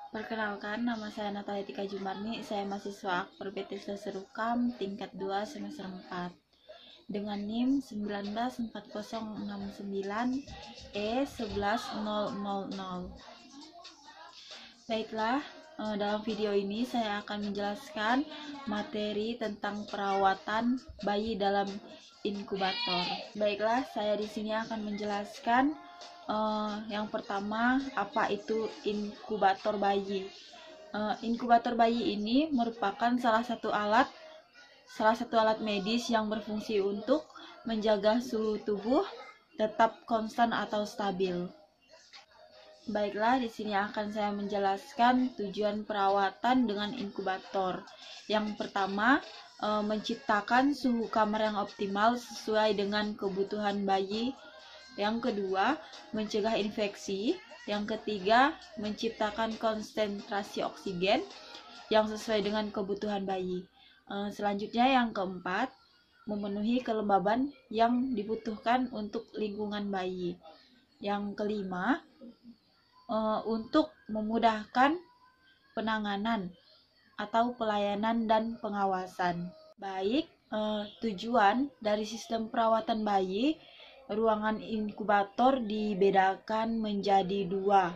Perkenalkan, nama saya Natalia Tika Jumarni. Saya mahasiswa Akper PT Seserukam tingkat 2 semester 4 dengan NIM 194069E11000. Baiklah, dalam video ini saya akan menjelaskan materi tentang perawatan bayi dalam inkubator. Baiklah, saya di sini akan menjelaskan yang pertama, apa itu inkubator bayi. Inkubator bayi ini merupakan salah satu alat medis yang berfungsi untuk menjaga suhu tubuh tetap konstan atau stabil. Baiklah, di sini akan saya menjelaskan tujuan perawatan dengan inkubator. Yang pertama, menciptakan suhu kamar yang optimal sesuai dengan kebutuhan bayi. Yang kedua, mencegah infeksi. Yang ketiga, menciptakan konsentrasi oksigen yang sesuai dengan kebutuhan bayi. Selanjutnya yang keempat, memenuhi kelembaban yang dibutuhkan untuk lingkungan bayi. Yang kelima, untuk memudahkan penanganan atau pelayanan dan pengawasan. Baik, tujuan dari sistem perawatan bayi, ruangan inkubator dibedakan menjadi dua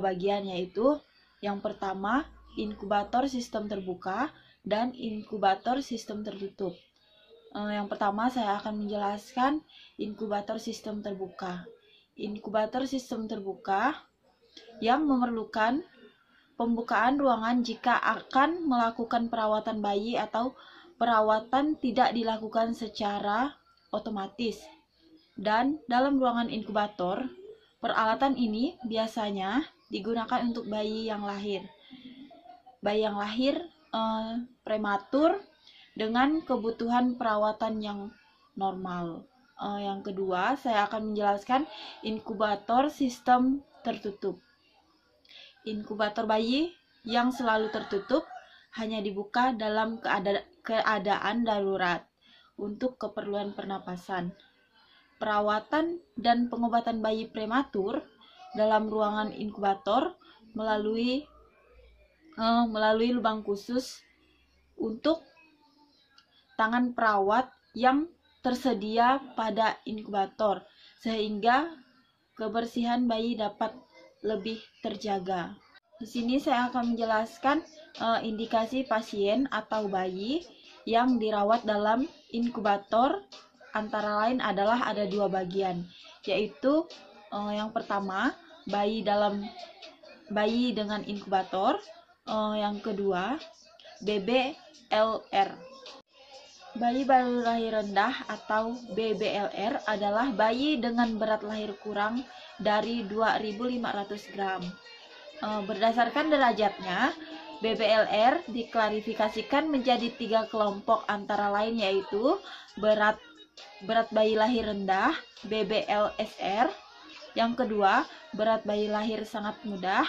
bagian, yaitu yang pertama inkubator sistem terbuka dan inkubator sistem tertutup. Yang pertama saya akan menjelaskan inkubator sistem terbuka. Inkubator sistem terbuka yang memerlukan pembukaan ruangan jika akan melakukan perawatan bayi atau perawatan tidak dilakukan secara otomatis. Dan dalam ruangan inkubator, peralatan ini biasanya digunakan untuk bayi yang lahir. Bayi yang lahir prematur dengan kebutuhan perawatan yang normal. Yang kedua, saya akan menjelaskan inkubator sistem tertutup. Inkubator bayi yang selalu tertutup hanya dibuka dalam keadaan darurat untuk keperluan pernapasan. Perawatan dan pengobatan bayi prematur dalam ruangan inkubator melalui lubang khusus untuk tangan perawat yang tersedia pada inkubator, sehingga kebersihan bayi dapat lebih terjaga. Di sini saya akan menjelaskan indikasi pasien atau bayi yang dirawat dalam inkubator. Antara lain adalah ada dua bagian, yaitu yang pertama bayi dengan inkubator, yang kedua BBLR. Bayi baru lahir rendah atau BBLR adalah bayi dengan berat lahir kurang dari 2.500 gram. Berdasarkan derajatnya, BBLR diklasifikasikan menjadi 3 kelompok, antara lain yaitu berat bayi lahir rendah BBLSR, yang kedua berat bayi lahir sangat mudah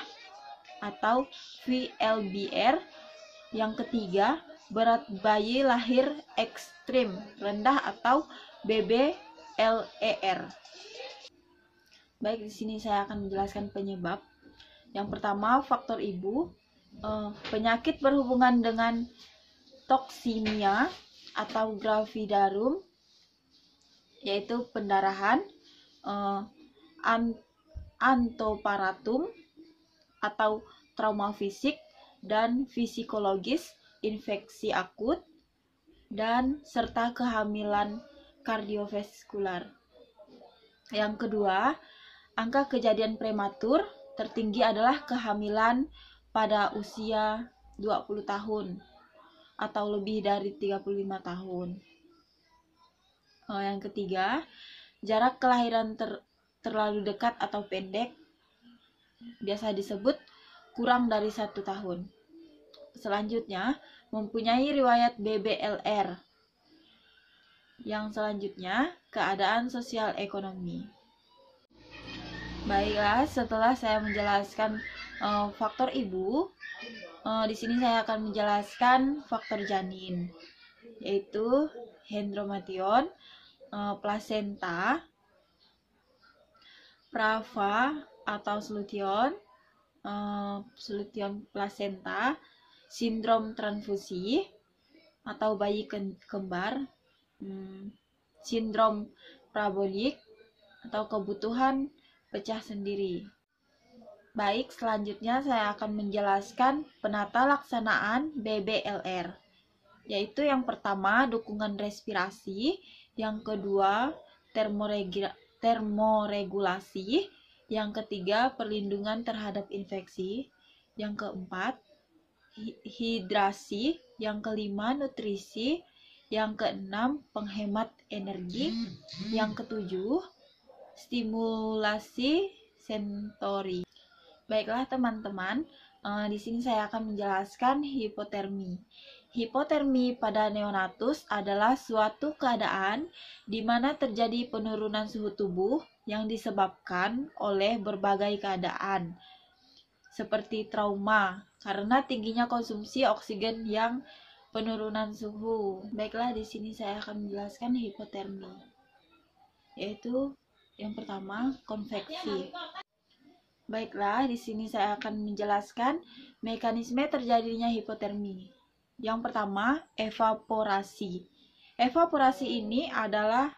atau VLBR, yang ketiga berat bayi lahir ekstrim rendah atau BBLER. Baik, di sini saya akan menjelaskan penyebab. Yang pertama, faktor ibu, penyakit berhubungan dengan toksimia atau gravidarum, yaitu pendarahan, antoparatum atau trauma fisik dan psikologis, infeksi akut, dan serta kehamilan kardiovaskular. Yang kedua, angka kejadian prematur tertinggi adalah kehamilan pada usia 20 tahun atau lebih dari 35 tahun. Yang ketiga, jarak kelahiran terlalu dekat atau pendek, biasa disebut kurang dari 1 tahun. Selanjutnya, mempunyai riwayat BBLR. Yang selanjutnya, keadaan sosial ekonomi. Baiklah, setelah saya menjelaskan faktor ibu, di sini saya akan menjelaskan faktor janin, yaitu hendromation, plasenta, prava atau slution, Slution placenta, sindrom transfusi atau bayi kembar, sindrom parabolik atau kebutuhan pecah sendiri. Baik, selanjutnya saya akan menjelaskan penata laksanaan BBLR, yaitu yang pertama dukungan respirasi, yang kedua termoregulasi, yang ketiga perlindungan terhadap infeksi, yang keempat hidrasi, yang kelima nutrisi, yang keenam penghemat energi, yang ketujuh stimulasi sensori. Baiklah teman-teman, di sini saya akan menjelaskan hipotermi. Hipotermi pada neonatus adalah suatu keadaan di mana terjadi penurunan suhu tubuh yang disebabkan oleh berbagai keadaan, seperti trauma, karena tingginya konsumsi oksigen yang penurunan suhu. Baiklah, di sini saya akan menjelaskan hipotermi, yaitu yang pertama konveksi. Baiklah, di sini saya akan menjelaskan mekanisme terjadinya hipotermi. Yang pertama, evaporasi. Evaporasi ini adalah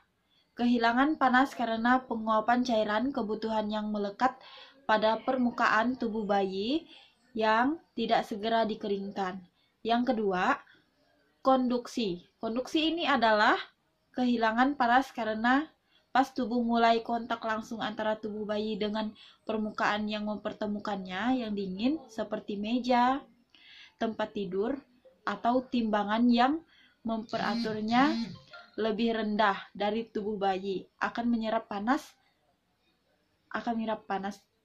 kehilangan panas karena penguapan cairan kebutuhan yang melekat pada permukaan tubuh bayi yang tidak segera dikeringkan. Yang kedua, konduksi. Konduksi ini adalah kehilangan panas karena pas tubuh mulai kontak langsung antara tubuh bayi dengan permukaan yang mempertemukannya yang dingin seperti meja, tempat tidur, atau timbangan yang memperaturnya lebih rendah dari tubuh bayi akan menyerap panas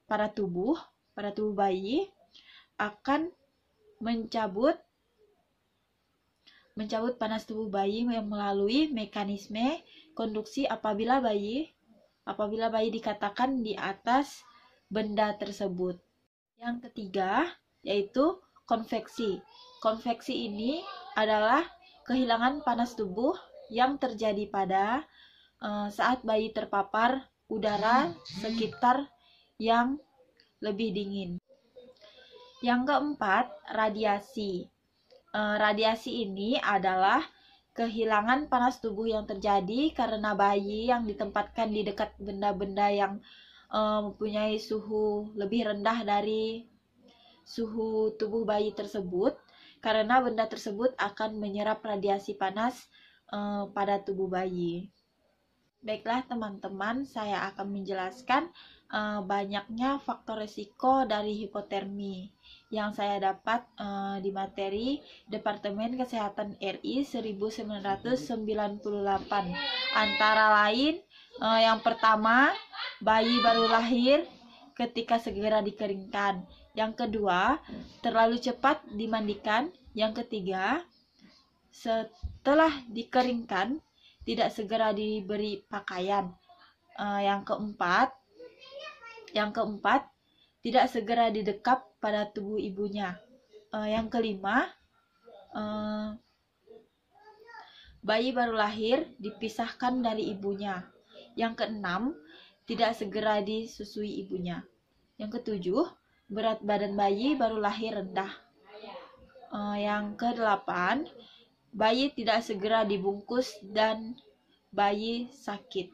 pada tubuh bayi, akan mencabut panas tubuh bayi yang melalui mekanisme konduksi apabila bayi dikatakan di atas benda tersebut. Yang ketiga yaitu konveksi. Konveksi ini adalah kehilangan panas tubuh yang terjadi pada saat bayi terpapar udara sekitar yang lebih dingin. Yang keempat, radiasi. Radiasi ini adalah kehilangan panas tubuh yang terjadi karena bayi yang ditempatkan di dekat benda-benda yang mempunyai suhu lebih rendah dari suhu tubuh bayi tersebut, karena benda tersebut akan menyerap radiasi panas pada tubuh bayi. Baiklah teman-teman, saya akan menjelaskan banyaknya faktor risiko dari hipotermi yang saya dapat di materi Departemen Kesehatan RI 1998. Antara lain, yang pertama, bayi baru lahir ketika segera dikeringkan. Yang kedua, terlalu cepat dimandikan. Yang ketiga, setelah dikeringkan tidak segera diberi pakaian. Yang keempat, tidak segera didekap pada tubuh ibunya. Yang kelima, bayi baru lahir dipisahkan dari ibunya. Yang keenam, tidak segera disusui ibunya. Yang ketujuh, berat badan bayi baru lahir rendah. Yang kedelapan, bayi tidak segera dibungkus dan bayi sakit.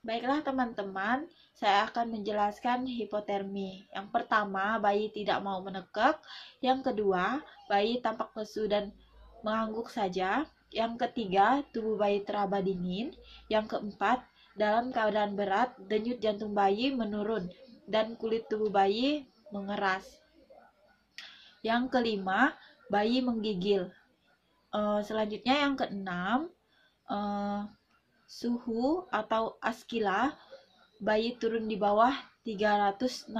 Baiklah teman-teman, saya akan menjelaskan hipotermi. Yang pertama, bayi tidak mau menekak. Yang kedua, bayi tampak lesu dan mengangguk saja. Yang ketiga, tubuh bayi teraba dingin. Yang keempat, dalam keadaan berat, denyut jantung bayi menurun dan kulit tubuh bayi mengeras. Yang kelima, bayi menggigil. Selanjutnya yang keenam, suhu atau askila bayi turun di bawah 360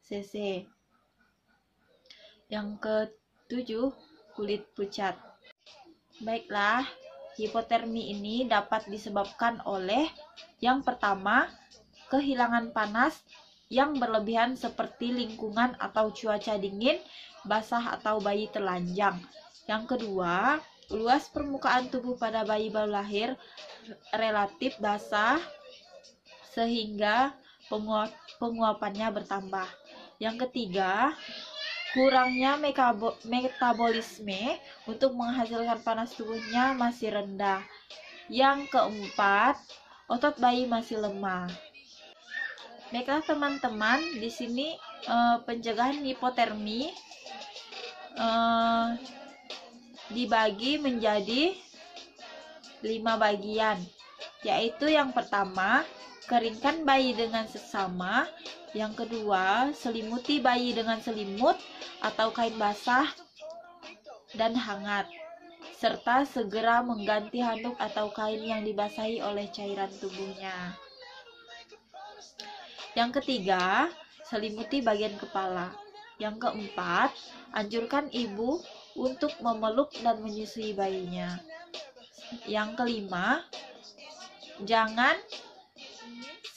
cc. Yang ketujuh, kulit pucat. Baiklah, hipotermi ini dapat disebabkan oleh yang pertama, kehilangan panas yang berlebihan seperti lingkungan atau cuaca dingin, basah atau bayi telanjang. Yang kedua, luas permukaan tubuh pada bayi baru lahir relatif basah sehingga penguapannya bertambah. Yang ketiga, kurangnya metabolisme untuk menghasilkan panas tubuhnya masih rendah. Yang keempat, otot bayi masih lemah. Baiklah teman-teman, di sini pencegahan hipotermi dibagi menjadi 5 bagian, yaitu yang pertama, keringkan bayi dengan seksama. Yang kedua, selimuti bayi dengan selimut atau kain basah dan hangat, serta segera mengganti handuk atau kain yang dibasahi oleh cairan tubuhnya. Yang ketiga, selimuti bagian kepala. Yang keempat, anjurkan ibu untuk memeluk dan menyusui bayinya. Yang kelima, jangan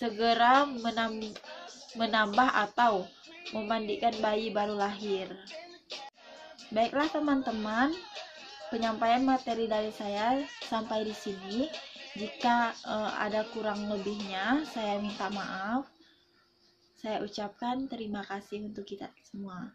segera menambah atau memandikan bayi baru lahir. Baiklah teman-teman, penyampaian materi dari saya sampai di sini. Jika ada kurang lebihnya, saya minta maaf. Saya ucapkan terima kasih untuk kita semua.